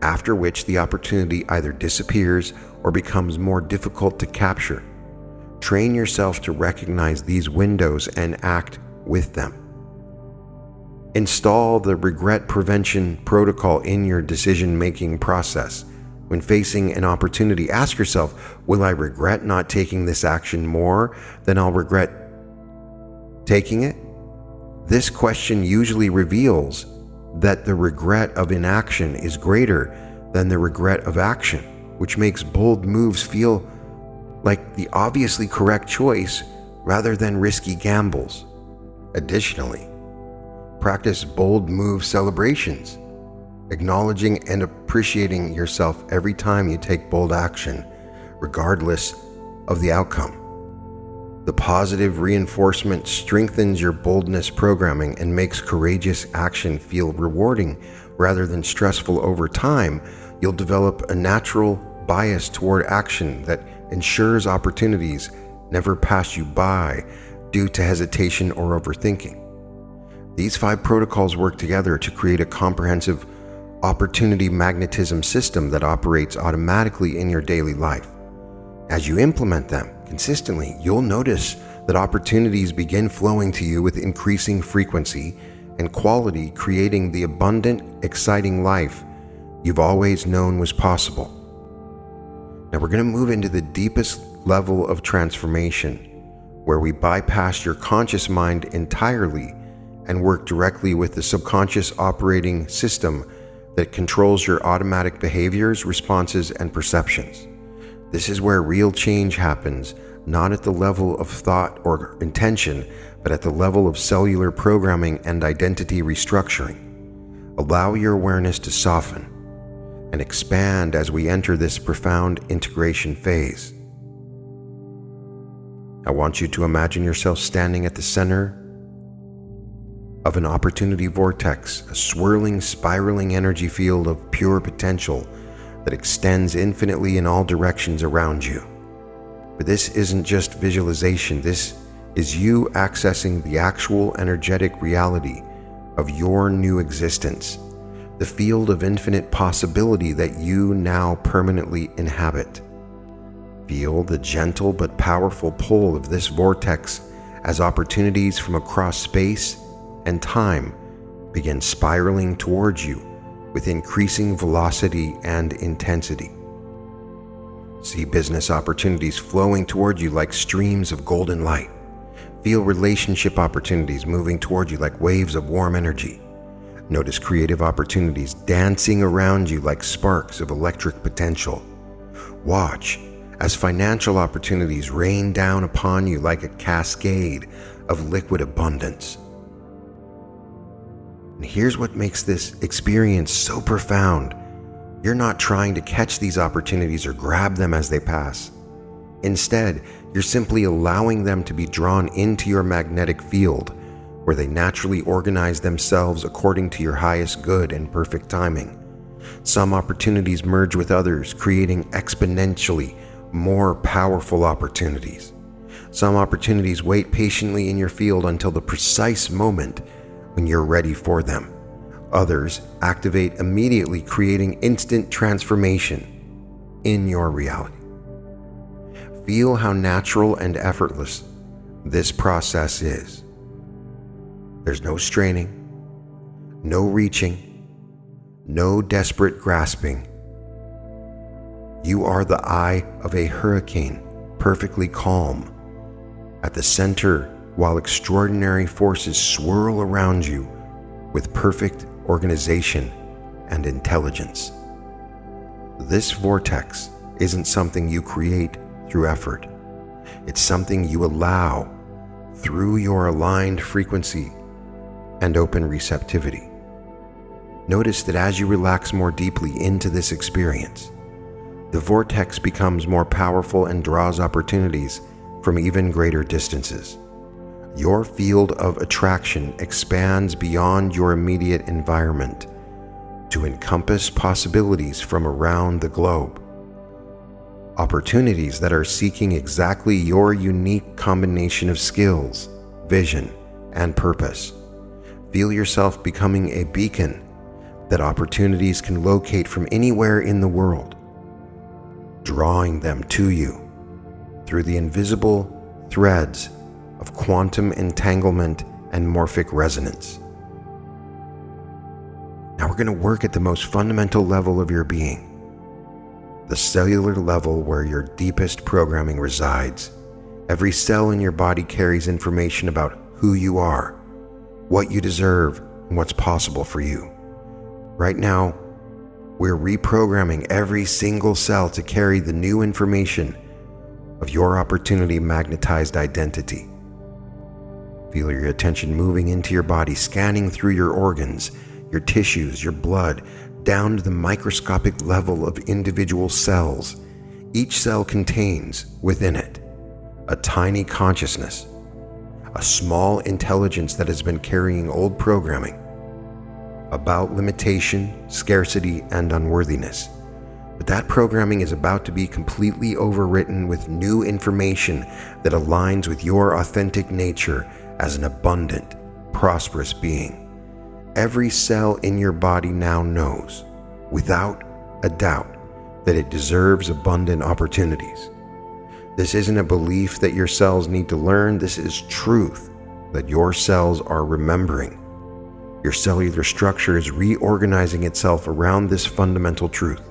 after which the opportunity either disappears or becomes more difficult to capture. Train yourself to recognize these windows and act with them. Install the regret prevention protocol in your decision-making process. When facing an opportunity, ask yourself, will I regret not taking this action more than I'll regret taking it? This question usually reveals that the regret of inaction is greater than the regret of action, which makes bold moves feel like the obviously correct choice rather than risky gambles. Additionally, practice bold move celebrations, acknowledging and appreciating yourself every time you take bold action, regardless of the outcome. The positive reinforcement strengthens your boldness programming and makes courageous action feel rewarding rather than stressful. Over time, you'll develop a natural bias toward action that ensures opportunities never pass you by due to hesitation or overthinking. These 5 protocols work together to create a comprehensive opportunity magnetism system that operates automatically in your daily life. As you implement them consistently, you'll notice that opportunities begin flowing to you with increasing frequency and quality, creating the abundant, exciting life you've always known was possible. Now we're going to move into the deepest level of transformation, where we bypass your conscious mind entirely and work directly with the subconscious operating system that controls your automatic behaviors, responses, and perceptions. This is where real change happens, not at the level of thought or intention, but at the level of cellular programming and identity restructuring. Allow your awareness to soften and expand as we enter this profound integration phase. I want you to imagine yourself standing at the center of an opportunity vortex, a swirling, spiraling energy field of pure potential that extends infinitely in all directions around you. But this isn't just visualization, this is you accessing the actual energetic reality of your new existence, the field of infinite possibility that you now permanently inhabit. Feel the gentle but powerful pull of this vortex as opportunities from across space and time begin spiraling towards you with increasing velocity and intensity. See business opportunities flowing toward you like streams of golden light. Feel relationship opportunities moving toward you like waves of warm energy. Notice creative opportunities dancing around you like sparks of electric potential. Watch as financial opportunities rain down upon you like a cascade of liquid abundance. And here's what makes this experience so profound. You're not trying to catch these opportunities or grab them as they pass. Instead, you're simply allowing them to be drawn into your magnetic field, where they naturally organize themselves according to your highest good and perfect timing. Some opportunities merge with others, creating exponentially more powerful opportunities. Some opportunities wait patiently in your field until the precise moment when you're ready for them. Others activate immediately, creating instant transformation in your reality. Feel how natural and effortless this process is. There's no straining, no reaching, no desperate grasping. You are the eye of a hurricane, perfectly calm, at the center, while extraordinary forces swirl around you with perfect organization and intelligence. This vortex isn't something you create through effort. It's something you allow through your aligned frequency and open receptivity. Notice that as you relax more deeply into this experience, the vortex becomes more powerful and draws opportunities from even greater distances. Your field of attraction expands beyond your immediate environment to encompass possibilities from around the globe. Opportunities that are seeking exactly your unique combination of skills, vision, and purpose. Feel yourself becoming a beacon that opportunities can locate from anywhere in the world, drawing them to you through the invisible threads of quantum entanglement and morphic resonance. Now we're going to work at the most fundamental level of your being, the cellular level where your deepest programming resides. Every cell in your body carries information about who you are, what you deserve, and what's possible for you. Right now, we're reprogramming every single cell to carry the new information of your opportunity magnetized identity. Feel your attention moving into your body, scanning through your organs, your tissues, your blood, down to the microscopic level of individual cells. Each cell contains within it a tiny consciousness, a small intelligence that has been carrying old programming about limitation, scarcity, and unworthiness. But that programming is about to be completely overwritten with new information that aligns with your authentic nature as an abundant, prosperous being. Every cell in your body now knows, without a doubt, that it deserves abundant opportunities. This isn't a belief that your cells need to learn. This is truth that your cells are remembering. Your cellular structure is reorganizing itself around this fundamental truth,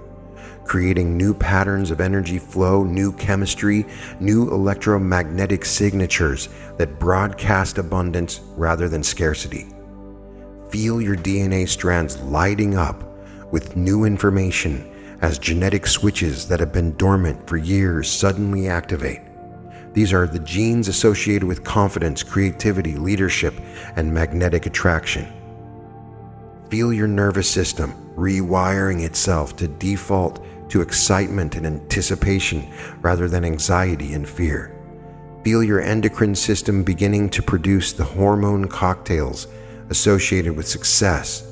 creating new patterns of energy flow, new chemistry, new electromagnetic signatures that broadcast abundance rather than scarcity. Feel your DNA strands lighting up with new information as genetic switches that have been dormant for years suddenly activate. These are the genes associated with confidence, creativity, leadership, and magnetic attraction. Feel your nervous system rewiring itself to default to excitement and anticipation rather than anxiety and fear. Feel your endocrine system beginning to produce the hormone cocktails associated with success,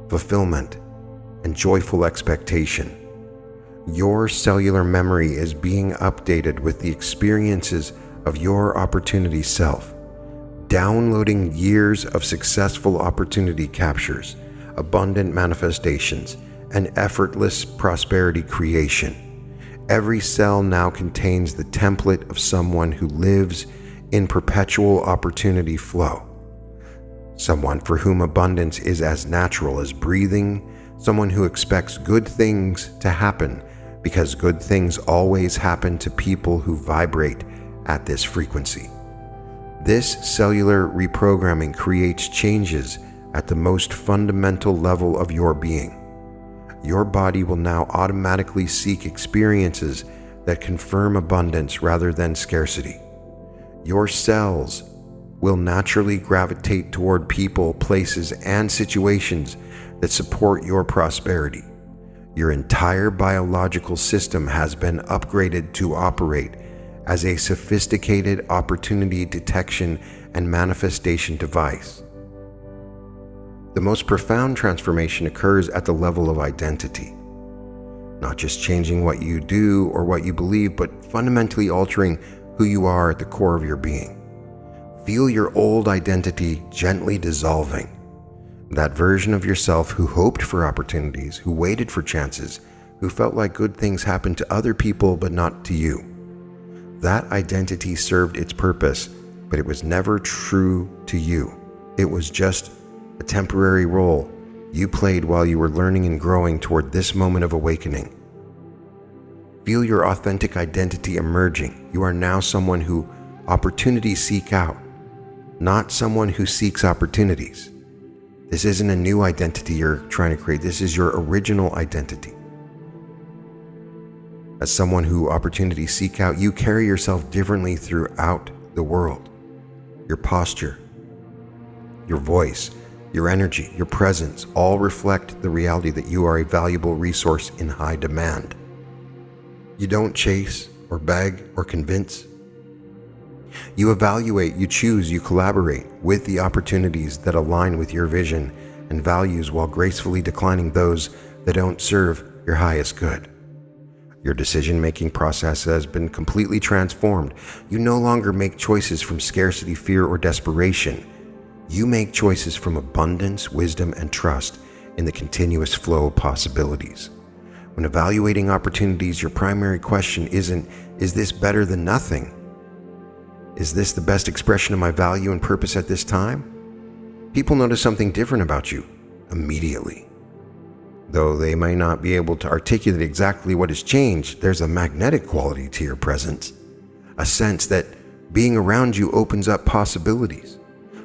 fulfillment, and joyful expectation. Your cellular memory is being updated with the experiences of your opportunity self, downloading years of successful opportunity captures, abundant manifestations, and effortless prosperity creation. Every cell now contains the template of someone who lives in perpetual opportunity flow. Someone for whom abundance is as natural as breathing, someone who expects good things to happen because good things always happen to people who vibrate at this frequency. This cellular reprogramming creates changes at the most fundamental level of your being. Your body will now automatically seek experiences that confirm abundance rather than scarcity. Your cells will naturally gravitate toward people, places, and situations that support your prosperity. Your entire biological system has been upgraded to operate as a sophisticated opportunity detection and manifestation device. The most profound transformation occurs at the level of identity. Not just changing what you do or what you believe, but fundamentally altering who you are at the core of your being. Feel your old identity gently dissolving. That version of yourself who hoped for opportunities, who waited for chances, who felt like good things happened to other people but not to you. That identity served its purpose, but it was never true to you. It was just a temporary role you played while you were learning and growing toward this moment of awakening. Feel your authentic identity emerging. You are now someone who opportunities seek out, not someone who seeks opportunities. This isn't a new identity you're trying to create. This is your original identity. As someone who opportunities seek out, you carry yourself differently throughout the world. Your posture, your voice, your energy, your presence all reflect the reality that you are a valuable resource in high demand. You don't chase or beg or convince. You evaluate, you choose, you collaborate with the opportunities that align with your vision and values while gracefully declining those that don't serve your highest good. Your decision-making process has been completely transformed. You no longer make choices from scarcity, fear, or desperation. You make choices from abundance, wisdom, and trust in the continuous flow of possibilities. When evaluating opportunities, your primary question isn't, is this better than nothing? Is this the best expression of my value and purpose at this time? People notice something different about you immediately. Though they may not be able to articulate exactly what has changed, there's a magnetic quality to your presence, a sense that being around you opens up possibilities,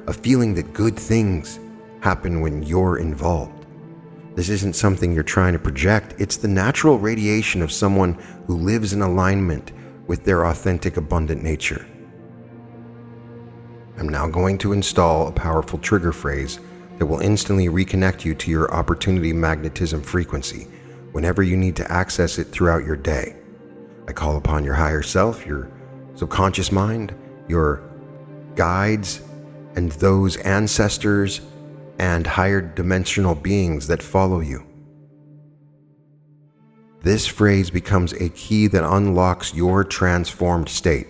a feeling that good things happen when you're involved. This isn't something you're trying to project. It's the natural radiation of someone who lives in alignment with their authentic, abundant nature. I'm now going to install a powerful trigger phrase that will instantly reconnect you to your opportunity magnetism frequency whenever you need to access it throughout your day. I call upon your higher self, your subconscious mind, your guides, and those ancestors and higher dimensional beings that follow you. This phrase becomes a key that unlocks your transformed state,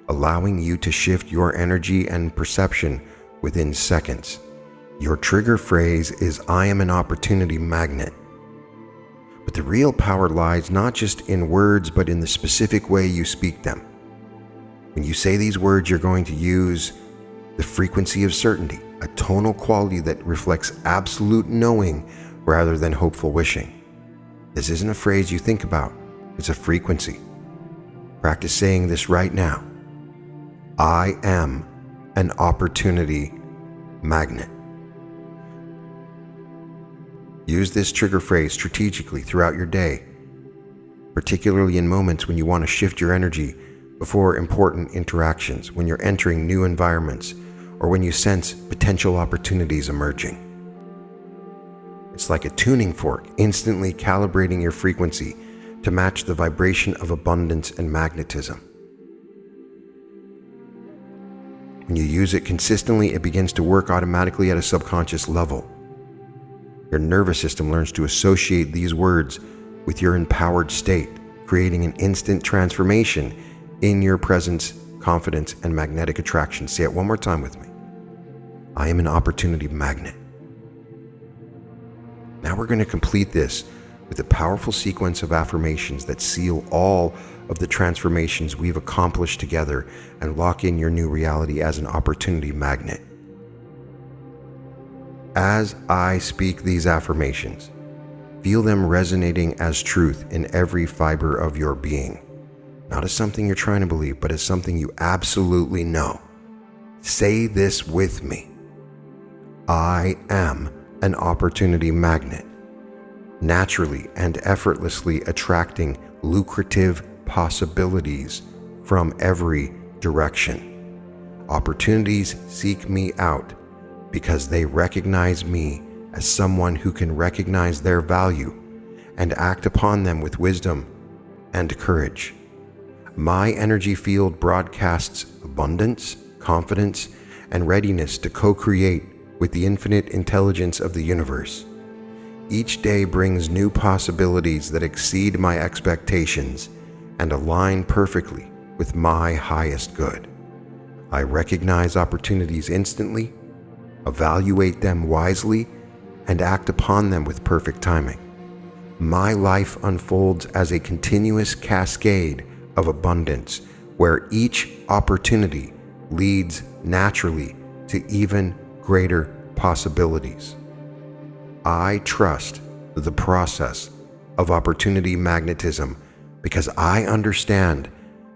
allowing you to shift your energy and perception within seconds. Your trigger phrase is, I am an opportunity magnet. But the real power lies not just in words, but in the specific way you speak them. When you say these words, you're going to use the frequency of certainty, a tonal quality that reflects absolute knowing rather than hopeful wishing. This isn't a phrase you think about, it's a frequency. Practice saying this right now. I am an opportunity magnet. Use this trigger phrase strategically throughout your day, particularly in moments when you want to shift your energy before important interactions, when you're entering new environments, or when you sense potential opportunities emerging. It's like a tuning fork, instantly calibrating your frequency to match the vibration of abundance and magnetism. When you use it consistently, it begins to work automatically at a subconscious level. Your nervous system learns to associate these words with your empowered state, creating an instant transformation in your presence, confidence, and magnetic attraction. Say it one more time with me. I am an opportunity magnet. Now we're going to complete this with a powerful sequence of affirmations that seal all of the transformations we've accomplished together and lock in your new reality as an opportunity magnet. As I speak these affirmations, feel them resonating as truth in every fiber of your being, not as something you're trying to believe, but as something you absolutely know. Say this with me. I am an opportunity magnet, naturally and effortlessly attracting lucrative possibilities from every direction. Opportunities seek me out because they recognize me as someone who can recognize their value and act upon them with wisdom and courage. My energy field broadcasts abundance, confidence, and readiness to co-create with the infinite intelligence of the universe. Each day brings new possibilities that exceed my expectations and align perfectly with my highest good. I recognize opportunities instantly, evaluate them wisely, and act upon them with perfect timing. My life unfolds as a continuous cascade of abundance, where each opportunity leads naturally to even greater possibilities. I trust the process of opportunity magnetism because I understand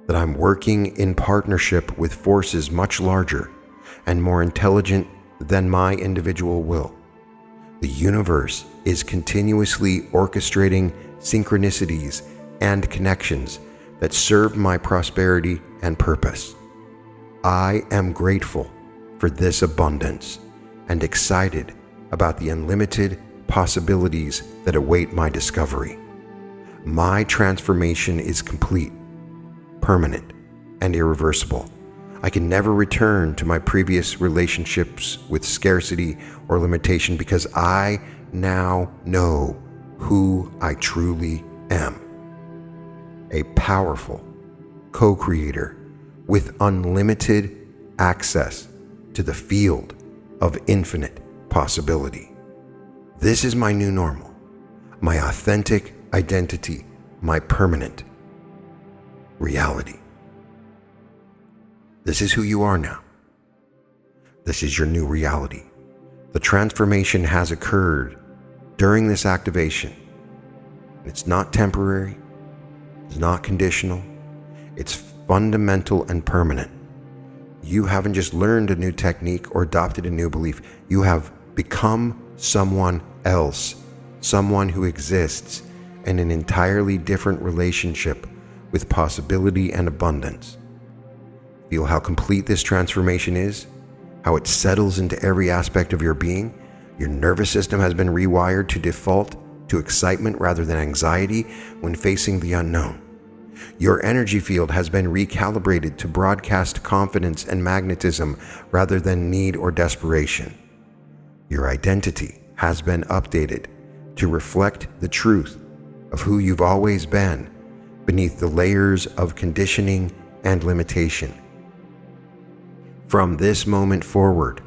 that I'm working in partnership with forces much larger and more intelligent than my individual will. The universe is continuously orchestrating synchronicities and connections that serve my prosperity and purpose. I am grateful for this abundance and excited about the unlimited possibilities that await my discovery. My transformation is complete, permanent, and irreversible. I can never return to my previous relationships with scarcity or limitation because I now know who I truly am. A powerful co-creator with unlimited access to the field of infinite possibility. This is my new normal, my authentic identity, my permanent reality. This is who you are now. This is your new reality. The transformation has occurred during this activation. It's not temporary, it's not conditional, it's fundamental and permanent. You haven't just learned a new technique or adopted a new belief. You have become someone else, someone who exists in an entirely different relationship with possibility and abundance. Feel how complete this transformation is, how it settles into every aspect of your being. Your nervous system has been rewired to default to excitement rather than anxiety when facing the unknown. Your energy field has been recalibrated to broadcast confidence and magnetism rather than need or desperation. Your identity has been updated to reflect the truth of who you've always been beneath the layers of conditioning and limitation. From this moment forward,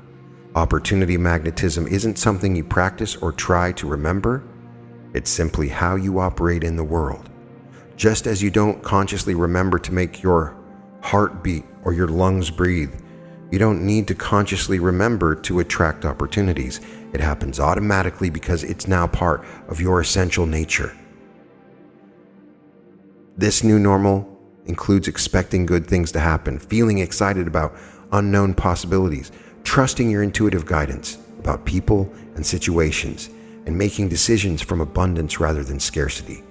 opportunity magnetism isn't something you practice or try to remember. It's simply how you operate in the world. Just as you don't consciously remember to make your heart beat or your lungs breathe, you don't need to consciously remember to attract opportunities. It happens automatically because it's now part of your essential nature. This new normal includes expecting good things to happen, feeling excited about unknown possibilities, trusting your intuitive guidance about people and situations, and making decisions from abundance rather than scarcity.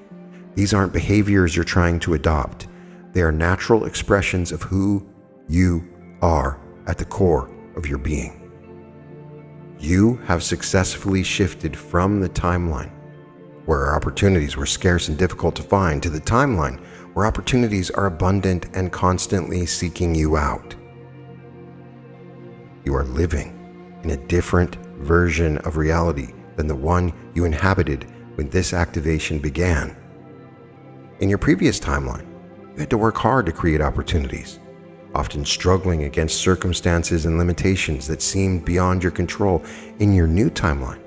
These aren't behaviors you're trying to adopt. They are natural expressions of who you are at the core of your being. You have successfully shifted from the timeline where opportunities were scarce and difficult to find to the timeline where opportunities are abundant and constantly seeking you out. You are living in a different version of reality than the one you inhabited when this activation began. In your previous timeline, you had to work hard to create opportunities, often struggling against circumstances and limitations that seemed beyond your control. In your new timeline,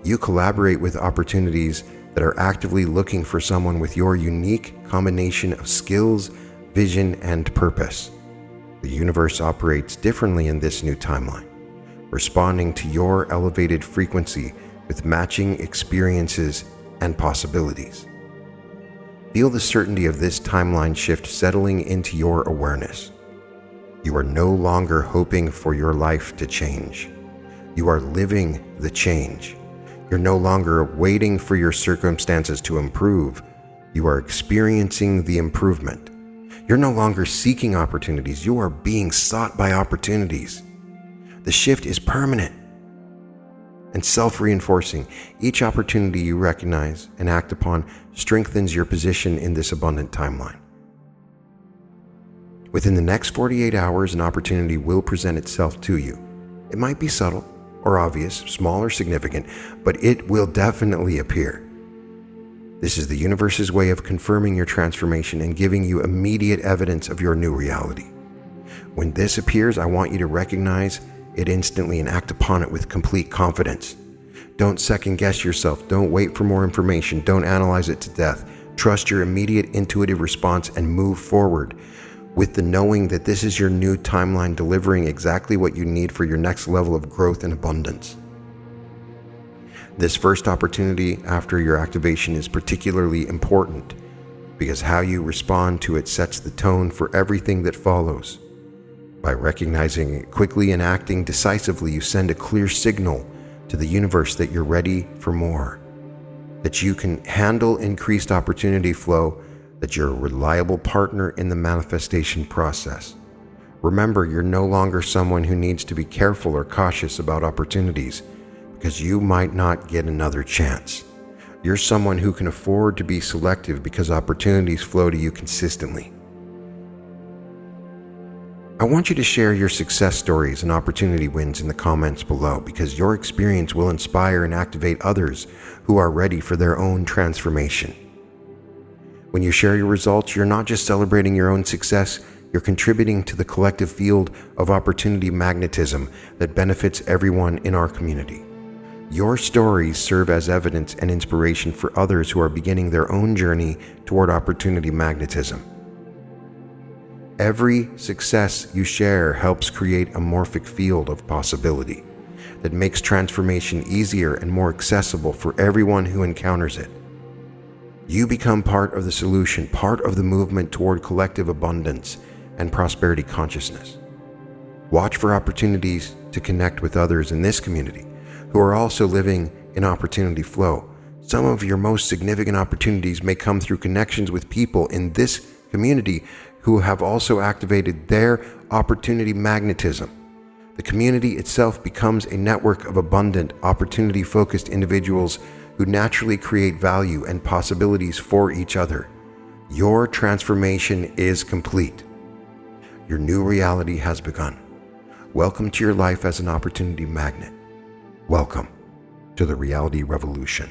you collaborate with opportunities that are actively looking for someone with your unique combination of skills, vision, and purpose. The universe operates differently in this new timeline, responding to your elevated frequency with matching experiences and possibilities. Feel the certainty of this timeline shift settling into your awareness. You are no longer hoping for your life to change. You are living the change. You're no longer waiting for your circumstances to improve. You are experiencing the improvement. You're no longer seeking opportunities. You are being sought by opportunities. The shift is permanent and self-reinforcing. Each opportunity you recognize and act upon strengthens your position in this abundant timeline. Within the next 48 hours, an opportunity will present itself to you. It might be subtle or obvious, small or significant, but it will definitely appear. This is the universe's way of confirming your transformation and giving you immediate evidence of your new reality. When this appears, I want you to recognize it instantly and act upon it with complete confidence. Don't second guess yourself. Don't wait for more information. Don't analyze it to death. Trust your immediate intuitive response and move forward with the knowing that this is your new timeline delivering exactly what you need for your next level of growth and abundance. This first opportunity after your activation is particularly important because how you respond to it sets the tone for everything that follows. By recognizing it quickly and acting decisively, you send a clear signal to the universe that you're ready for more, that you can handle increased opportunity flow, that you're a reliable partner in the manifestation process. Remember, you're no longer someone who needs to be careful or cautious about opportunities because you might not get another chance. You're someone who can afford to be selective because opportunities flow to you consistently. I want you to share your success stories and opportunity wins in the comments below because your experience will inspire and activate others who are ready for their own transformation. When you share your results, you're not just celebrating your own success, you're contributing to the collective field of opportunity magnetism that benefits everyone in our community. Your stories serve as evidence and inspiration for others who are beginning their own journey toward opportunity magnetism. Every success you share helps create a morphic field of possibility that makes transformation easier and more accessible for everyone who encounters it. You become part of the solution, part of the movement toward collective abundance and prosperity consciousness. Watch for opportunities to connect with others in this community who are also living in opportunity flow. Some of your most significant opportunities may come through connections with people in this community who have also activated their opportunity magnetism. The community itself becomes a network of abundant, opportunity-focused individuals who naturally create value and possibilities for each other. Your transformation is complete. Your new reality has begun. Welcome to your life as an opportunity magnet. Welcome to the reality revolution.